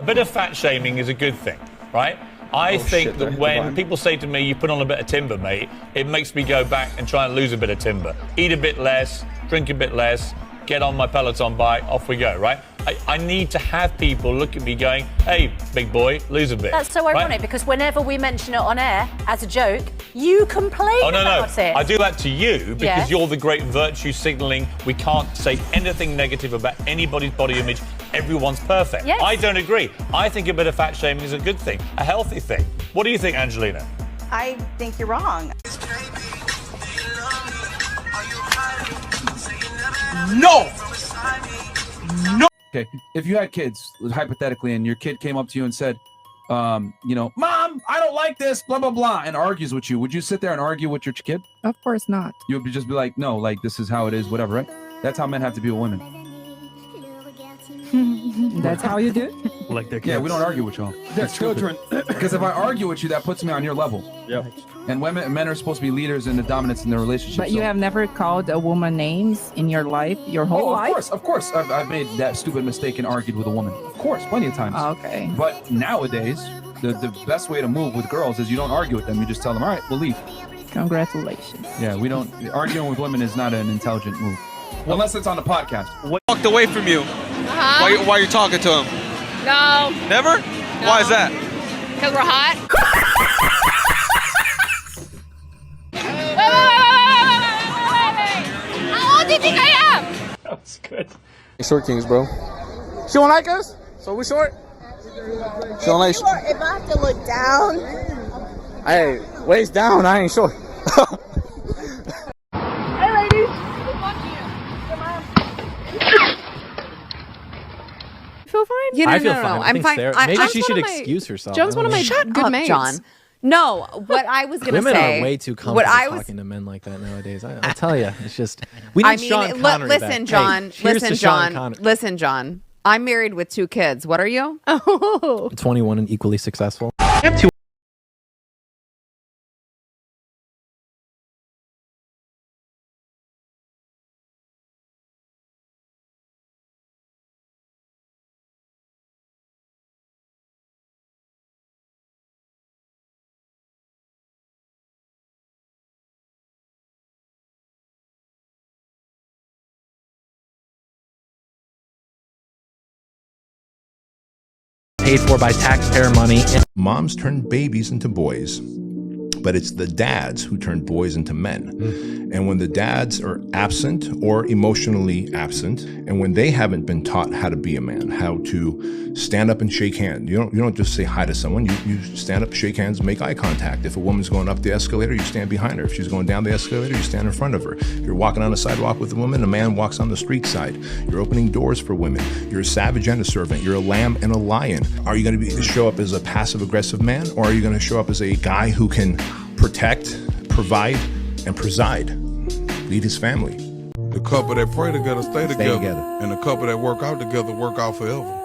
A bit of fat shaming is a good thing, right? I think that when people say to me, you put on a bit of timber, mate, it makes me go back and try and lose a bit of timber. Eat a bit less, drink a bit less, get on my Peloton bike, off we go, right? I need to have people look at me going, hey, big boy, lose a bit. That's so ironic, right? Because whenever we mention it on air as a joke, you complain about it. I do that to you because you're the great virtue signaling. We can't say anything negative about anybody's body image. Everyone's perfect. Yes. I don't agree. I think a bit of fat shaming is a good thing, a healthy thing. What do you think, Angelina? I think you're wrong. No! No! Okay, if you had kids, hypothetically, and your kid came up to you and said, you know, Mom, I don't like this, blah, blah, blah, and argues with you, would you sit there and argue with your kid? Of course not. You would just be like, no, like, this is how it is, whatever, right? That's how men have to be with women. That's how you do it? Like their kids. Yeah, we don't argue with y'all. Their children. Because if I argue with you, that puts me on your level. Yep. And men are supposed to be leaders in the dominance in their relationship. But you have never called a woman names in your life, your whole life? Of course. I've made that stupid mistake and argued with a woman. Of course, plenty of times. Okay. But nowadays, the best way to move with girls is you don't argue with them. You just tell them, all right, we'll leave. Congratulations. Yeah, we don't. Arguing with women is not an intelligent move. Unless it's on the podcast. Walked away from you. Uh-huh. Why are you talking to him? No. Never? No. Why is that? Because we're hot. wait. How old do you think I am? That was good. Short kings, bro. She don't like us? So we short? She don't like If I have to look down. Hey, waist down, I ain't short. Hey, ladies. Feel fine? You know, I feel no, fine. I'm fine. Maybe she should excuse herself. John's one of my good mates. John. No, what I was going to say. Women are way too comfortable talking to men like that nowadays. I'll tell you, it's just. We need Sean Connery listen, back. John. Hey, listen, John. Listen, John. I'm married with 2 kids. What are you? Oh. 21 and equally successful. Paid for by taxpayer money. Moms turn babies into boys, but it's the dads who turn boys into men. And when the dads are absent or emotionally absent, and when they haven't been taught how to be a man, how to stand up and shake hands, you don't just say hi to someone. You stand up, shake hands, make eye contact. If a woman's going up the escalator, you stand behind her. If she's going down the escalator, you stand in front of her. If you're walking on the sidewalk with a woman, a man walks on the street side. You're opening doors for women. You're a savage and a servant. You're a lamb and a lion. Are you going to show up as a passive-aggressive man, or are you going to show up as a guy who can protect, provide, and preside, lead his family? The couple that pray together stay together. And the couple that work out together work out forever.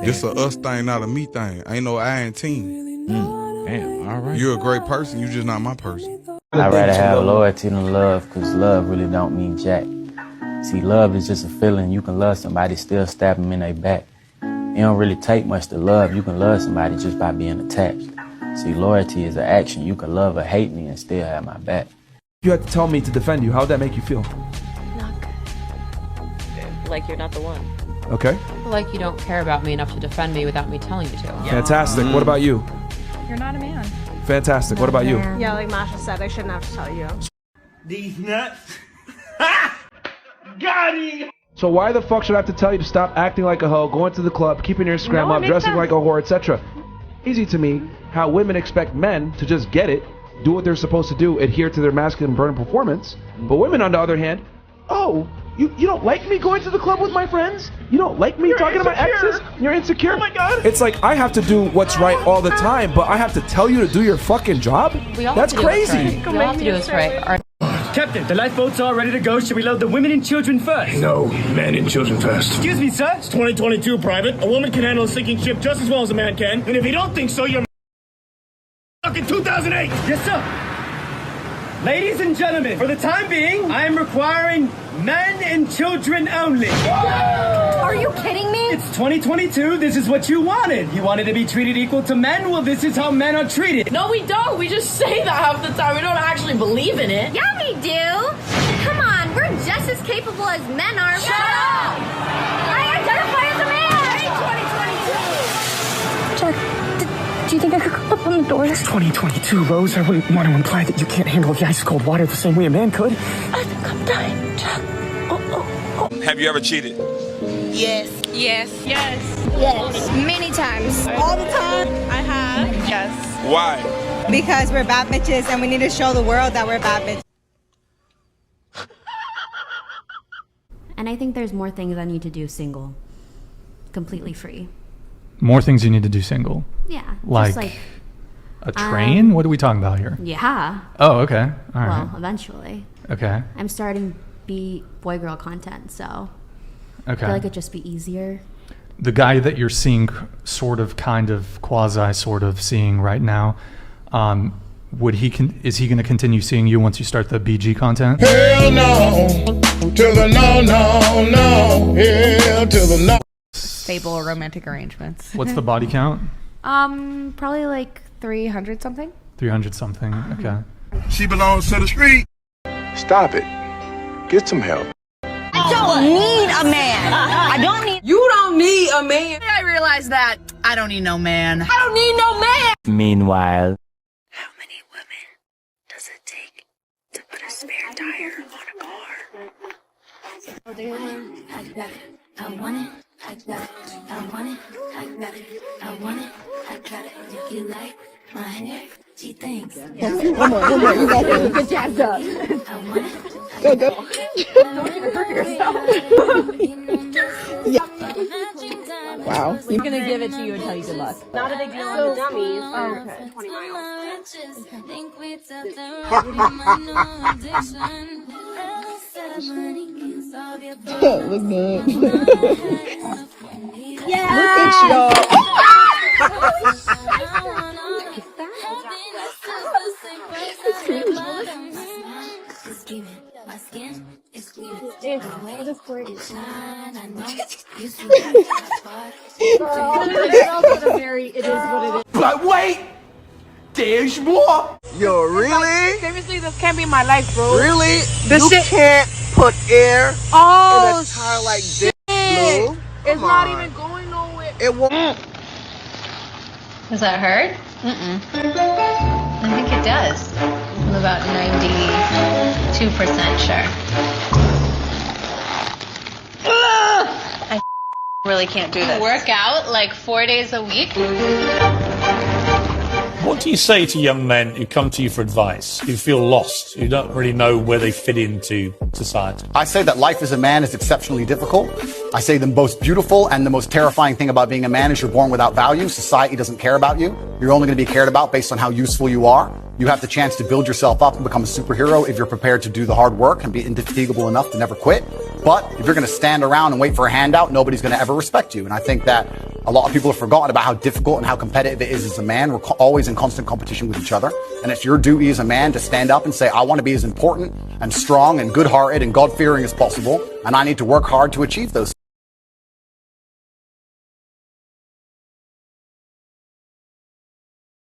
This a us thing, not a me thing. Ain't no I and team. Damn, all right. You're a great person, you just not my person. I'd rather have loyalty than love, because love really don't mean jack. See, love is just a feeling. You can love somebody, still stab them in their back. It don't really take much to love. You can love somebody just by being attached. See, loyalty is an action. You can love or hate me and still have my back. If you had to tell me to defend you, how would that make you feel? Not good. Like you're not the one. Okay. Like you don't care about me enough to defend me without me telling you to. Fantastic. What about you? You're not a man. Fantastic. What about you? Yeah, like Masha said, I shouldn't have to tell you. These nuts. Got him. So why the fuck should I have to tell you to stop acting like a hoe, going to the club, keeping your Instagram up, dressing like a whore, etc.? Easy to me how women expect men to just get it, do what they're supposed to do, adhere to their masculine burden performance. But women, on the other hand, oh, you don't like me going to the club with my friends? You don't like me talking to my exes? You're insecure? Oh my god. It's like I have to do what's right all the time, but I have to tell you to do your fucking job? That's crazy. We all have to do what's right. Captain, the lifeboats are ready to go. Should we load the women and children first? No, men and children first. Excuse me, sir? It's 2022, Private. A woman can handle a sinking ship just as well as a man can. And if you don't think so, you're fucking 2008. Yes, sir. Ladies and gentlemen, for the time being, I am requiring men and children only. Are you kidding me? It's 2022. This is what you wanted. You wanted to be treated equal to men? Well, this is how men are treated. No, we don't. We just say that half the time. We don't actually believe in it. Yeah, we do. Come on, we're just as capable as men are. Shut up! I identify as a man. Hey, 2022. Jack, do you think I could go up on the door? It's 2022, Rose. I wouldn't want to imply that you can't handle the ice cold water the same way a man could. I think I'm dying, Jack. Have you ever cheated? Yes. Yes. Yes. Yes. Many times. All the time. I have. Yes. Why? Because we're bad bitches and we need to show the world that we're bad bitches. And I think there's more things I need to do single. Completely free. More things you need to do single? Yeah. Like a train? What are we talking about here? Yeah. Oh, okay. All right. Well, eventually. Okay. I'm starting boy-girl content, so okay. I feel like it'd just be easier. The guy that you're seeing sort of, kind of, quasi sort of seeing right now, is he going to continue seeing you once you start the BG content? Hell no. To the no, no, no. Hell to the no. Stable romantic arrangements. What's the body count? Probably like 300 something. 300 something, okay. She belongs to the street. Stop it. Get some help. I don't need a man. I don't need. You don't need a man. I realized that I don't need no man. I don't need no man. Meanwhile, How many women does it take to put a spare tire on a car? I got it. I want it. I got it. I want it. I got it. I want it. I got it. If you like my hair, she thinks. One more. You got it. Get jazzed up. I want it. Go. Don't even hurt yourself. Yeah. Wow. We're gonna give it to you and tell you good luck. Not a big deal on the dummies. Oh, okay. 20 miles. Look good. Yeah. Look at y'all. My skin is clean. But wait! There's more! Yo, really? Seriously, this can't be my life, bro. Really? This you shit can't put air in a tire like this, Blue. It's not even going nowhere. It won't. Does that hurt? I think it does. I'm about 92% sure. I really can't do this. Work out like 4 days a week. What do you say to young men who come to you for advice, who feel lost, who don't really know where they fit into society? I say that life as a man is exceptionally difficult. I say the most beautiful and the most terrifying thing about being a man is you're born without value. Society doesn't care about you. You're only going to be cared about based on how useful you are. You have the chance to build yourself up and become a superhero if you're prepared to do the hard work and be indefatigable enough to never quit. But if you're going to stand around and wait for a handout, nobody's going to ever respect you. And I think that a lot of people have forgotten about how difficult and how competitive it is as a man. We're always in constant competition with each other. And it's your duty as a man to stand up and say, I want to be as important and strong and good-hearted and God-fearing as possible. And I need to work hard to achieve those.